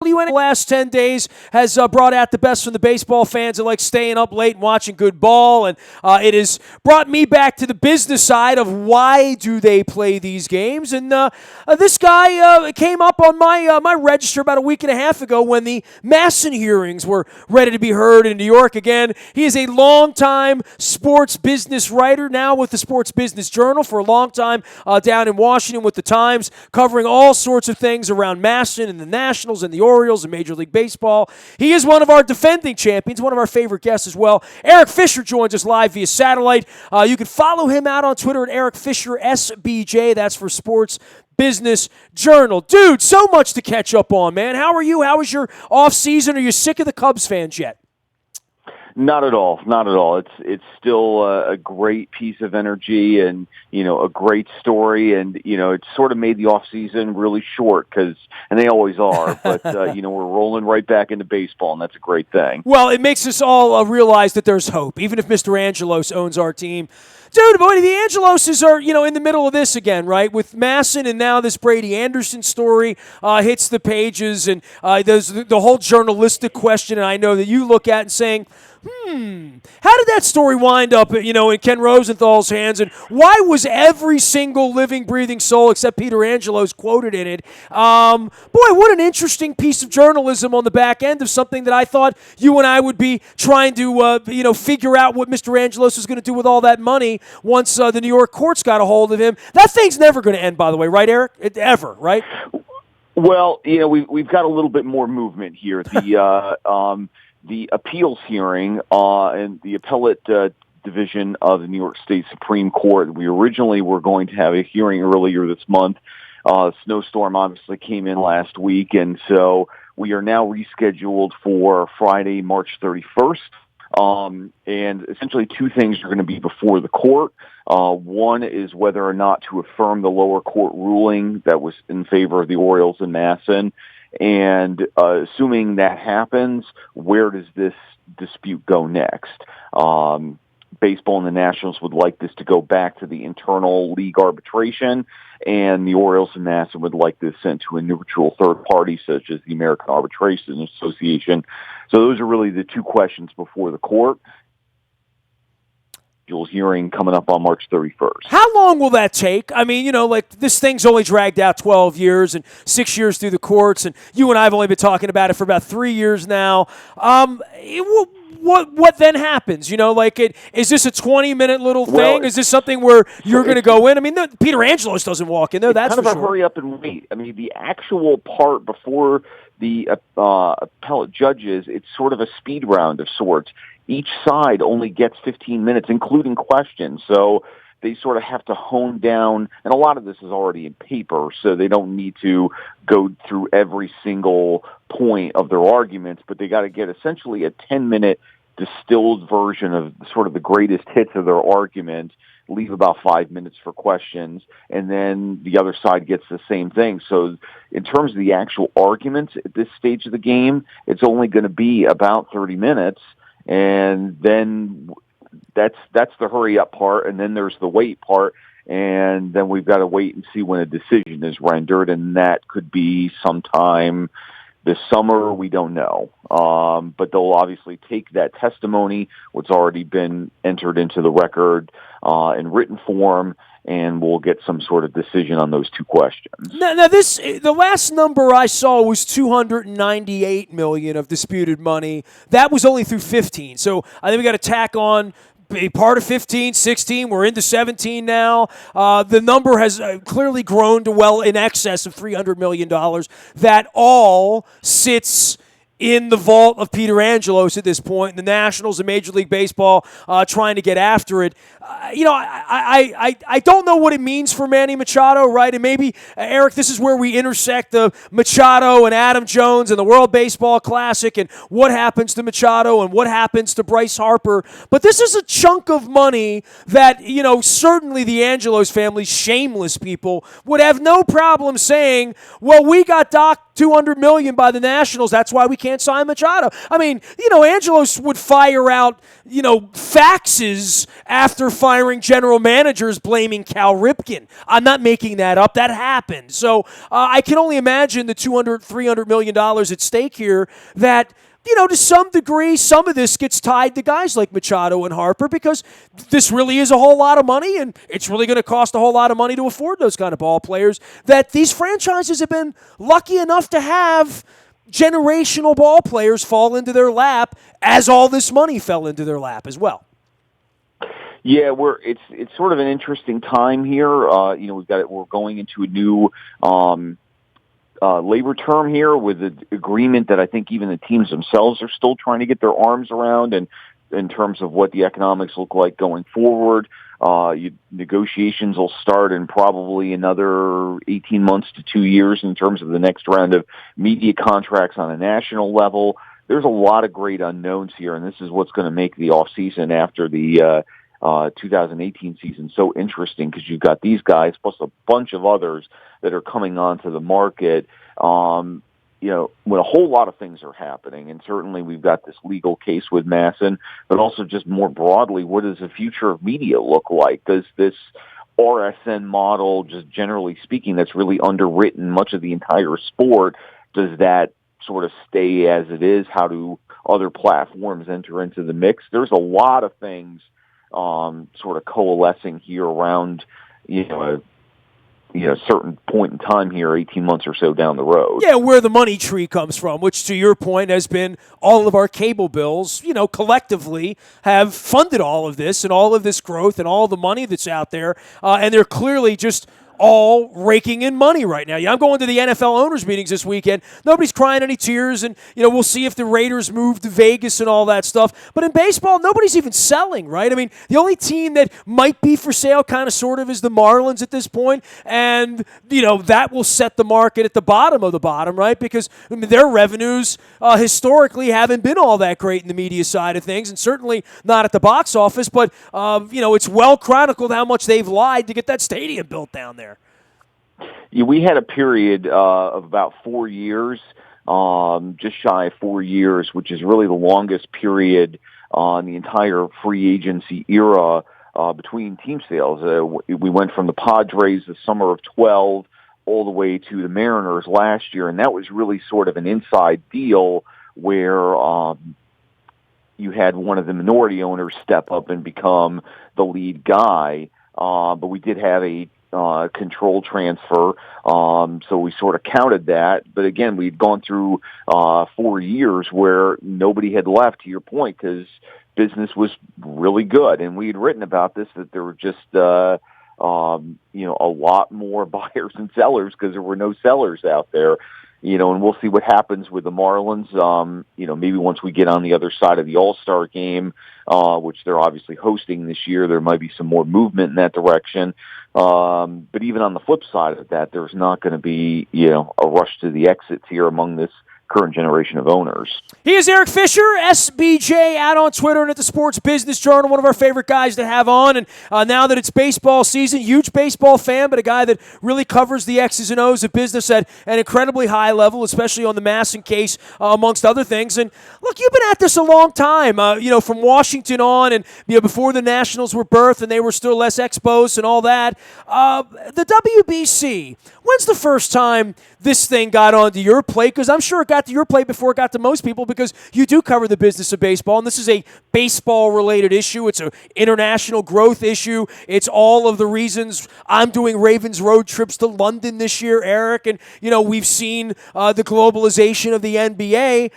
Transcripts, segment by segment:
WNST the last 10 days has brought out the best from the baseball fans that like staying up late and watching good ball, and it has brought me back to the business side of why do they play these games. And this guy came up on my register about a week and a half ago when the Masson hearings were ready to be heard in New York again. He is a longtime sports business writer, now with the Sports Business Journal, for a long time down in Washington with the Times, covering all sorts of things around Masson and the Nationals and the Orioles and Major League Baseball. He is one of our defending champions, one of our favorite guests as well. Eric Fisher joins us live via satellite. You can follow him out on Twitter at Eric Fisher SBJ. That's for Sports Business Journal. Dude, so much to catch up on, man. How are you? How was your off season? Are you sick of the Cubs fans yet? Not at all. Not at all. It's still a great piece of energy and, a great story. And, it sort of made the off season really short and they always are. But, we're rolling right back into baseball, and that's a great thing. Well, it makes us all realize that there's hope, even if Mr. Angelos owns our team. Dude, boy, the Angeloses are, in the middle of this again, right? With Masson and now this Brady Anderson story hits the pages, and there's the whole journalistic question, and I know that you look at and saying, how did that story wind up, in Ken Rosenthal's hands, and why was every single living, breathing soul except Peter Angelos quoted in it? Boy, what an interesting piece of journalism on the back end of something that I thought you and I would be trying to, figure out what Mr. Angelos was going to do with all that money once the New York courts got a hold of him. That thing's never going to end, by the way, right, Eric? Ever, right? Well, we've got a little bit more movement here. The appeals hearing in the appellate division of the New York State Supreme Court. We originally were going to have a hearing earlier this month. Snowstorm obviously came in last week, and so we are now rescheduled for Friday, March 31st. And essentially two things are going to be before the court. One is whether or not to affirm the lower court ruling that was in favor of the Orioles and Masson. And assuming that happens, where does this dispute go next? Baseball and the Nationals would like this to go back to the internal league arbitration, and the Orioles and Masson would like this sent to a neutral third party, such as the American Arbitration Association. So those are really the two questions before the court. Hearing coming up on March 31st. How long will that take? I mean, this thing's only dragged out 12 years and 6 years through the courts, and you and I have only been talking about it for about 3 years now. What then happens? Is this a 20-minute little thing? Well, is this something where you're going to go in? I mean, Peter Angelos doesn't walk in there, that's for sure. Kind of a hurry up and wait. I mean, the actual part before the appellate judges, it's sort of a speed round of sorts. Each side only gets 15 minutes, including questions. So they sort of have to hone down, and a lot of this is already in paper, so they don't need to go through every single point of their arguments, but they got to get essentially a 10-minute distilled version of sort of the greatest hits of their argument, leave about 5 minutes for questions, and then the other side gets the same thing. So in terms of the actual arguments at this stage of the game, it's only going to be about 30 minutes, and then that's the hurry up part, and then there's the wait part, and then we've got to wait and see when a decision is rendered, and that could be sometime this summer. We don't know, but they'll obviously take that testimony, what's already been entered into the record in written form, and we'll get some sort of decision on those two questions. Now the last number I saw was $298 million of disputed money. That was only through 15. So I think we got to tack on a part of 15, 16. We're into 17 now. The number has clearly grown to well in excess of $300 million. That all sits in the vault of Peter Angelos at this point. The Nationals and Major League Baseball trying to get after it. I don't know what it means for Manny Machado, right? And maybe, Eric, this is where we intersect the Machado and Adam Jones and the World Baseball Classic and what happens to Machado and what happens to Bryce Harper. But this is a chunk of money that, certainly the Angelos family, shameless people, would have no problem saying, well, we got docked $200 million by the Nationals. That's why we can't sign Machado. I mean, Angelos would fire out, faxes after firing general managers blaming Cal Ripken. I'm not making that up. That happened. So I can only imagine the $200-300 million at stake here that, to some degree, some of this gets tied to guys like Machado and Harper because this really is a whole lot of money, and it's really going to cost a whole lot of money to afford those kind of ball players that these franchises have been lucky enough to have generational ball players fall into their lap as all this money fell into their lap as well. Yeah, it's sort of an interesting time here. We're going into a new labor term here with an agreement that I think even the teams themselves are still trying to get their arms around, and in terms of what the economics look like going forward. Negotiations will start in probably another 18 months to 2 years in terms of the next round of media contracts on a national level. There's a lot of great unknowns here, and this is what's going to make the offseason after the 2018 season so interesting, because you've got these guys plus a bunch of others that are coming onto the market, when a whole lot of things are happening. And certainly we've got this legal case with Masson, but also just more broadly, what does the future of media look like? Does this RSN model, just generally speaking, that's really underwritten much of the entire sport, does that sort of stay as it is? How do other platforms enter into the mix? There's a lot of things sort of coalescing here around, a certain point in time here, 18 months or so down the road. Yeah, where the money tree comes from, which to your point has been all of our cable bills, collectively have funded all of this and all of this growth and all the money that's out there. And they're clearly just all raking in money right now. Yeah, I'm going to the NFL owners meetings this weekend. Nobody's crying any tears, and we'll see if the Raiders move to Vegas and all that stuff. But in baseball, nobody's even selling, right? I mean, the only team that might be for sale, kind of sort of, is the Marlins at this point, and that will set the market at the bottom of the bottom, right? Because their revenues historically haven't been all that great in the media side of things, and certainly not at the box office. But it's well chronicled how much they've lied to get that stadium built down there. Yeah, we had a period of about 4 years, just shy of 4 years, which is really the longest period in the entire free agency era between team sales. We went from the Padres the summer of 12 all the way to the Mariners last year, and that was really sort of an inside deal where you had one of the minority owners step up and become the lead guy, but we did have a control transfer, so we sort of counted that. But again, we'd gone through 4 years where nobody had left, to your point, because business was really good. And we had written about this, that there were just a lot more buyers and sellers because there were no sellers out there. And we'll see what happens with the Marlins. Maybe once we get on the other side of the All-Star game, which they're obviously hosting this year, there might be some more movement in that direction. But even on the flip side of that, there's not going to be, a rush to the exits here among this current generation of owners. He is Eric Fisher, SBJ, out on Twitter and at the Sports Business Journal, one of our favorite guys to have on. And now that it's baseball season, huge baseball fan, but a guy that really covers the X's and O's of business at an incredibly high level, especially on the Masson case, amongst other things. And look, you've been at this a long time, from Washington on, and before the Nationals were birthed and they were still less Expos and all that. The WBC, when's the first time this thing got onto your plate? Because I'm sure it got to your plate before it got to most people, because you do cover the business of baseball, and this is a baseball-related issue. It's an international growth issue. It's all of the reasons I'm doing Ravens road trips to London this year, Eric, and, we've seen the globalization of the NBA.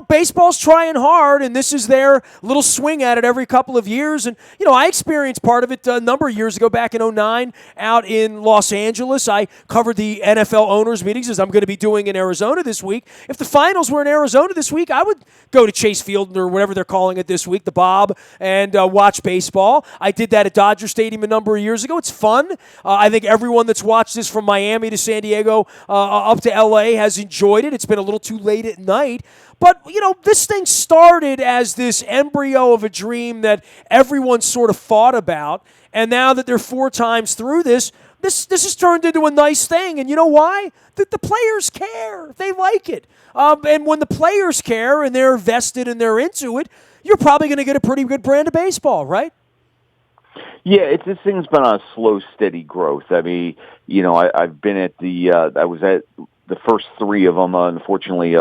Baseball's trying hard, and this is their little swing at it every couple of years. And, I experienced part of it a number of years ago, back in 2009, out in Los Angeles. I covered the NFL owners meetings, as I'm going to be doing in Arizona this week. If the finals were in Arizona this week, I would go to Chase Field, or whatever they're calling it this week, the Bob, and watch baseball. I did that at Dodger Stadium a number of years ago. It's fun. I think everyone that's watched this from Miami to San Diego up to L.A. has enjoyed it. It's been a little too late at night. But, this thing started as this embryo of a dream that everyone sort of thought about. And now that they're 4 times through this, this has turned into a nice thing, and you know why? The players care. They like it. And when the players care and they're vested and they're into it, you're probably going to get a pretty good brand of baseball, right? Yeah, this thing's been on a slow, steady growth. I mean, I've been at I was at the first three of them. Unfortunately,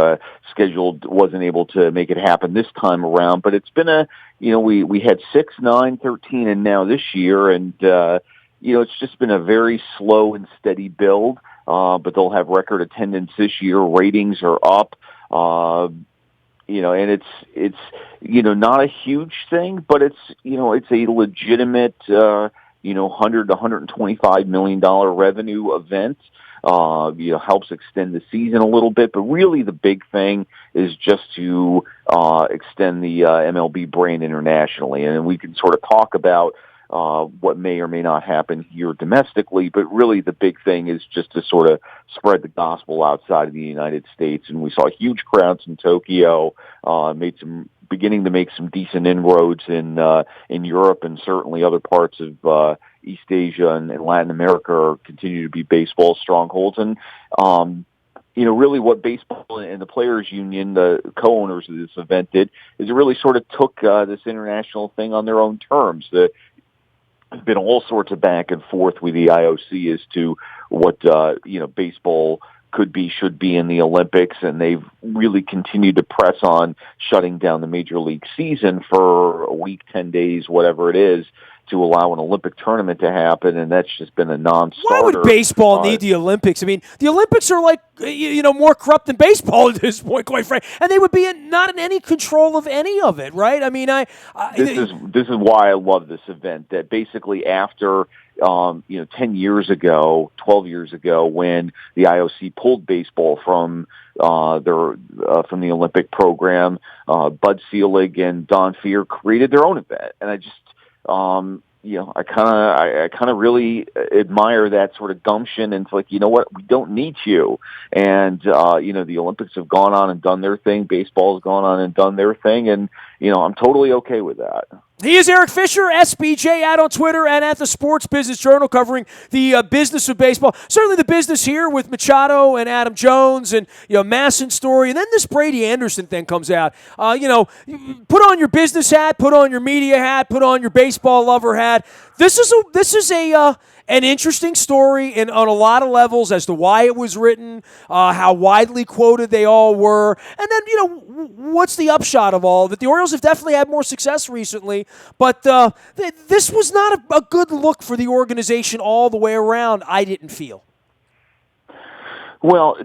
scheduled wasn't able to make it happen this time around. But it's been we had 6, 9, 13, and now this year, and it's just been a very slow and steady build. But they'll have record attendance this year. Ratings are up. And it's not a huge thing, but it's a legitimate, $100 to $125 million revenue event. Helps extend the season a little bit, but really the big thing is just to extend the MLB brand internationally, and we can sort of talk about what may or may not happen here domestically, but really the big thing is just to sort of spread the gospel outside of the United States. And we saw huge crowds in Tokyo, beginning to make some decent inroads in Europe, and certainly other parts of East Asia and Latin America continue to be baseball strongholds. And really what baseball and the Players Union, the co-owners of this event, did is it really sort of took this international thing on their own terms. There's been all sorts of back and forth with the IOC as to what baseball should be in the Olympics, and they've really continued to press on shutting down the major league season for a week, 10 days, whatever it is, to allow an Olympic tournament to happen, and that's just been a non-starter. Why would baseball need the Olympics? I mean, the Olympics are like, more corrupt than baseball at this point, quite frankly, and they would be not in any control of any of it, right? I mean, this is why I love this event, that basically after 10 years ago, 12 years ago, when the IOC pulled baseball from from the Olympic program, Bud Selig and Don Fehr created their own event, and I just I kind of really admire that sort of gumption, and it's like, you know what, we don't need you. And the Olympics have gone on and done their thing, baseball has gone on and done their thing, and I'm totally okay with that. He is Eric Fisher, SBJ, out on Twitter and at the Sports Business Journal, covering the business of baseball. Certainly the business here with Machado and Adam Jones and Masson story, and then this Brady Anderson thing comes out. Put on your business hat, put on your media hat, put on your baseball lover hat. This is an interesting story on a lot of levels as to why it was written, how widely quoted they all were, and then what's the upshot of all of it. The Orioles have definitely had more success recently, but this was not a good look for the organization all the way around, I didn't feel. Well,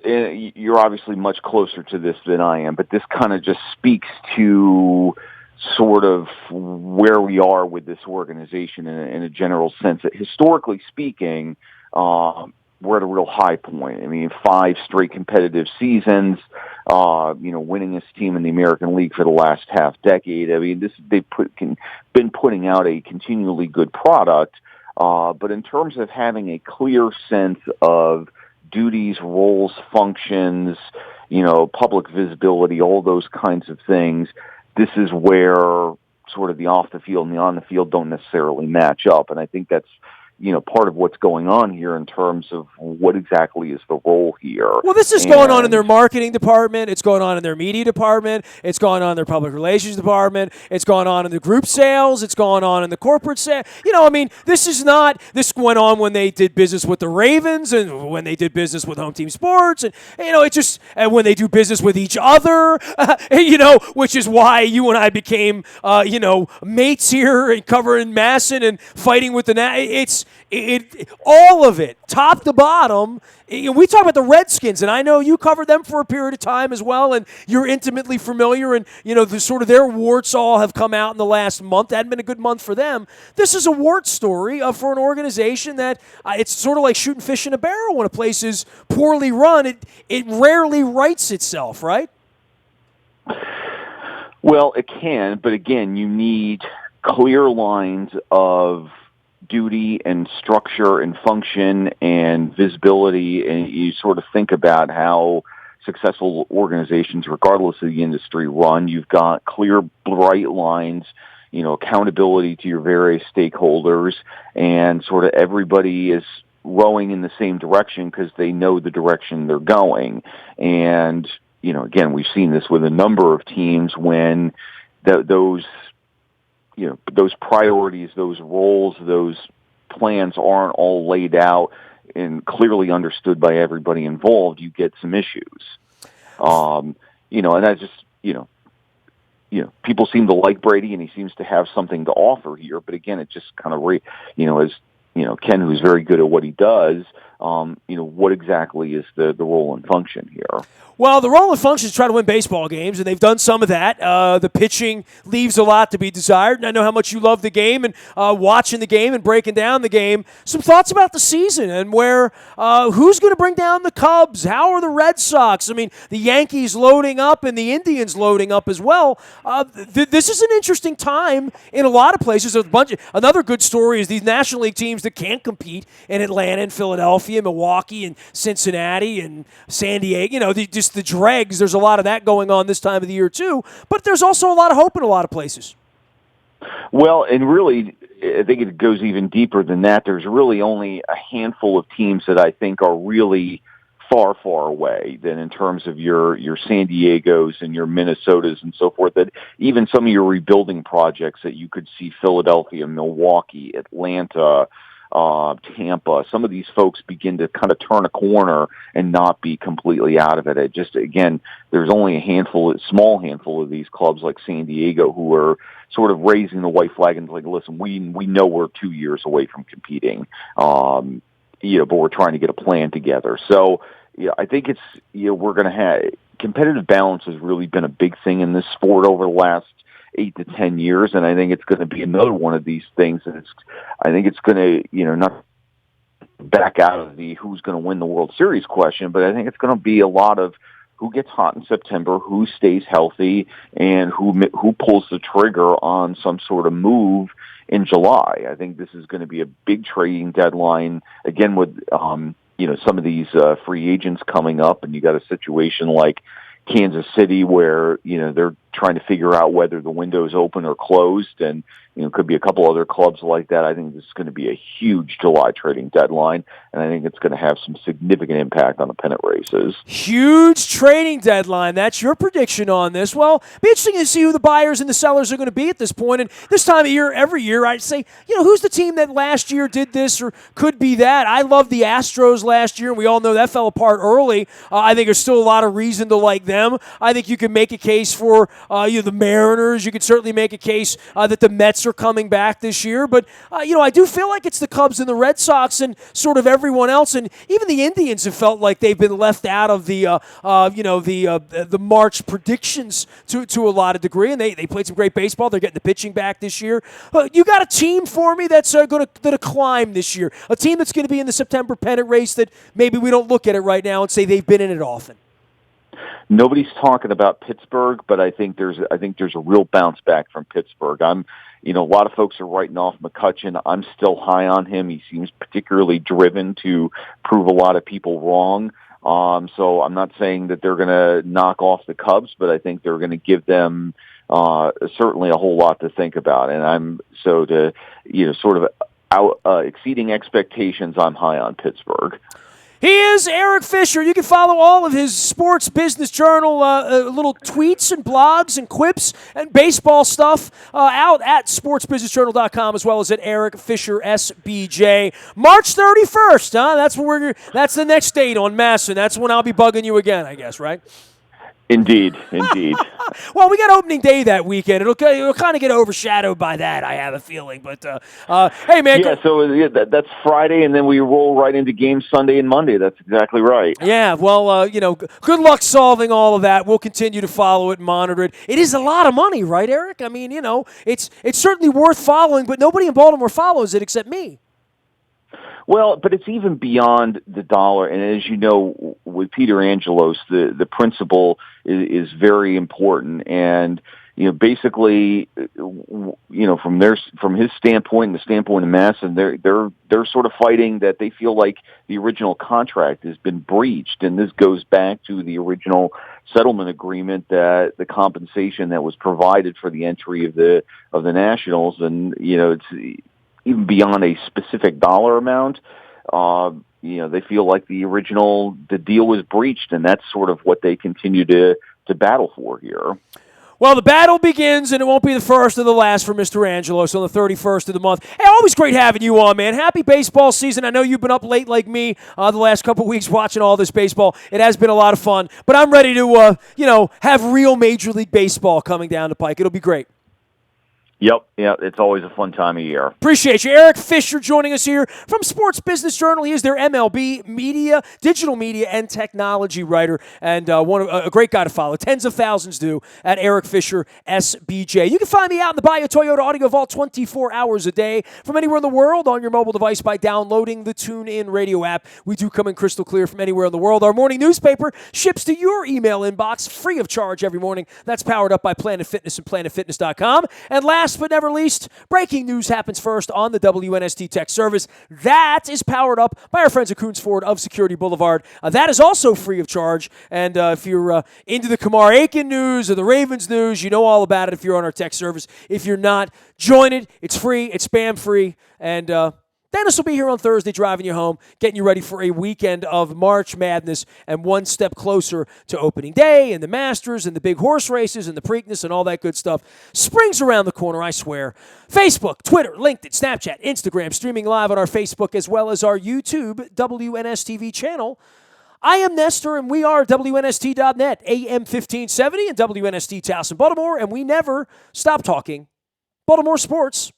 you're obviously much closer to this than I am, but this kind of just speaks to sort of where we are with this organization in a general sense. That historically speaking, we're at a real high point. I mean, 5 straight competitive seasons, winningest team in the American League for the last half decade. I mean, they've been putting out a continually good product, but in terms of having a clear sense of duties, roles, functions, public visibility, all those kinds of things, this is where sort of the off the field and the on the field don't necessarily match up. And I think that's, part of what's going on here in terms of what exactly is the role here. Well, this is going on in their marketing department. It's going on in their media department. It's going on in their public relations department. It's going on in the group sales. It's going on in the corporate sales. This went on when they did business with the Ravens and when they did business with Home Team Sports. And, and when they do business with each other, which is why you and I became, mates here and covering Masson and fighting with the all of it, top to bottom. We talk about the Redskins, and I know you covered them for a period of time as well, and you're intimately familiar, and, their warts all have come out in the last month. That hadn't been a good month for them. This is a wart story for an organization that it's sort of like shooting fish in a barrel. When a place is poorly run, it rarely rights itself, right? Well, it can, but again, you need clear lines of duty and structure and function and visibility, and you sort of think about how successful organizations, regardless of the industry, run. You've got clear, bright lines. accountability to your various stakeholders, and sort of everybody is rowing in the same direction because they know the direction they're going. And, again, we've seen this with a number of teams when those priorities, those roles, those plans aren't all laid out and clearly understood by everybody involved, you get some issues. And I just, people seem to like Brady, and he seems to have something to offer here. But again, it just kind of, as Ken, who's very good at what he does, what exactly is the role and function here? Well, the role and function is try to win baseball games, and they've done some of that. The pitching leaves a lot to be desired, and I know how much you love the game and watching the game and breaking down the game. Some thoughts about the season and who's going to bring down the Cubs? How are the Red Sox? I mean, the Yankees loading up and the Indians loading up as well. This is an interesting time in a lot of places. Another good story is these National League teams that can't compete in Atlanta and Philadelphia, Milwaukee and Cincinnati and San Diego. Just the dregs. There's a lot of that going on this time of the year too, but there's also a lot of hope in a lot of places. Well, and really, I think it goes even deeper than that. There's really only a handful of teams that I think are really far, far away than in terms of your San Diegos and your Minnesotas and so forth, that even some of your rebuilding projects that you could see Philadelphia, Milwaukee, Atlanta, Tampa, some of these folks begin to kind of turn a corner and not be completely out of it. It just, again, there's only a small handful of these clubs like San Diego who are sort of raising the white flag and like, listen, we know we're 2 years away from competing, but we're trying to get a plan together. So, I think it's, we're going to have competitive balance has really been a big thing in this sport over the last 8 to 10 years, and I think it's going to be another one of these things. And I think it's going to, not back out of the who's going to win the World Series question, but I think it's going to be a lot of who gets hot in September, who stays healthy, and who pulls the trigger on some sort of move in July. I think this is going to be a big trading deadline again with some of these free agents coming up, and you got a situation like Kansas City where, they're trying to figure out whether the window's open or closed, and, could be a couple other clubs like that. I think this is going to be a huge July trading deadline, and I think it's going to have some significant impact on the pennant races. Huge trading deadline. That's your prediction on this. Well, be interesting to see who the buyers and the sellers are going to be at this point. And this time of year, every year, I'd say, who's the team that last year did this or could be that? I love the Astros last year, and we all know that fell apart early. I think there's still a lot of reason to like them. I think you can make a case for the Mariners. You could certainly make a case that the Mets are coming back this year. But, I do feel like it's the Cubs and the Red Sox and sort of everyone else. And even the Indians have felt like they've been left out of the March predictions to a lot of degree. And they played some great baseball. They're getting the pitching back this year. You got a team for me that's going to climb this year. A team that's going to be in the September pennant race that maybe we don't look at it right now and say they've been in it often. Nobody's talking about Pittsburgh, but I think there's a real bounce back from Pittsburgh. A lot of folks are writing off McCutchen. I'm still high on him. He seems particularly driven to prove a lot of people wrong. So I'm not saying that they're going to knock off the Cubs, but I think they're going to give them certainly a whole lot to think about. And exceeding expectations, I'm high on Pittsburgh. He is Eric Fisher. You can follow all of his Sports Business Journal little tweets and blogs and quips and baseball stuff out at sportsbusinessjournal.com as well as at Eric Fisher SBJ. March 31st, huh? That's the next date on Masson. That's when I'll be bugging you again, I guess, right? Indeed. Well, we got opening day that weekend. It'll kind of get overshadowed by that, I have a feeling. But, hey, man. Yeah, that's Friday, and then we roll right into games Sunday and Monday. That's exactly right. Yeah, well, good luck solving all of that. We'll continue to follow it and monitor it. It is a lot of money, right, Eric? I mean, it's certainly worth following, but nobody in Baltimore follows it except me. Well, but it's even beyond the dollar. And as you know, with Peter Angelos, the principle is very important. And, basically, from his standpoint, the standpoint of Masson, they're sort of fighting that they feel like the original contract has been breached, and this goes back to the original settlement agreement, that the compensation that was provided for the entry of the Nationals, and it's even beyond a specific dollar amount. They feel like the deal was breached, and that's sort of what they continue to battle for here. Well, the battle begins, and it won't be the first or the last for Mr. Angelos on the 31st of the month. Hey, always great having you on, man. Happy baseball season. I know you've been up late like me the last couple of weeks watching all this baseball. It has been a lot of fun, but I'm ready to, have real Major League Baseball coming down the pike. It'll be great. Yep, it's always a fun time of year. Appreciate you. Eric Fisher joining us here from Sports Business Journal. He is their MLB media, digital media, and technology writer, and a great guy to follow. Tens of thousands do at Eric Fisher, SBJ. You can find me out in the Bayou Toyota Audio Vault 24 hours a day from anywhere in the world on your mobile device by downloading the TuneIn Radio app. We do come in crystal clear from anywhere in the world. Our morning newspaper ships to your email inbox free of charge every morning. That's powered up by Planet Fitness and PlanetFitness.com. And last but never least, breaking news happens first on the WNST Tech Service. That is powered up by our friends at Coons Ford of Security Boulevard. That is also free of charge. And if you're into the Kamar Aiken news or the Ravens news, you know all about it if you're on our tech service. If you're not, join it. It's free. It's spam free. And Dennis will be here on Thursday driving you home, getting you ready for a weekend of March Madness and one step closer to opening day and the Masters and the big horse races and the Preakness and all that good stuff. Spring's around the corner, I swear. Facebook, Twitter, LinkedIn, Snapchat, Instagram, streaming live on our Facebook as well as our YouTube WNSTV channel. I am Nestor, and we are WNST.net, AM 1570 and WNST Towson, Baltimore, and we never stop talking Baltimore sports.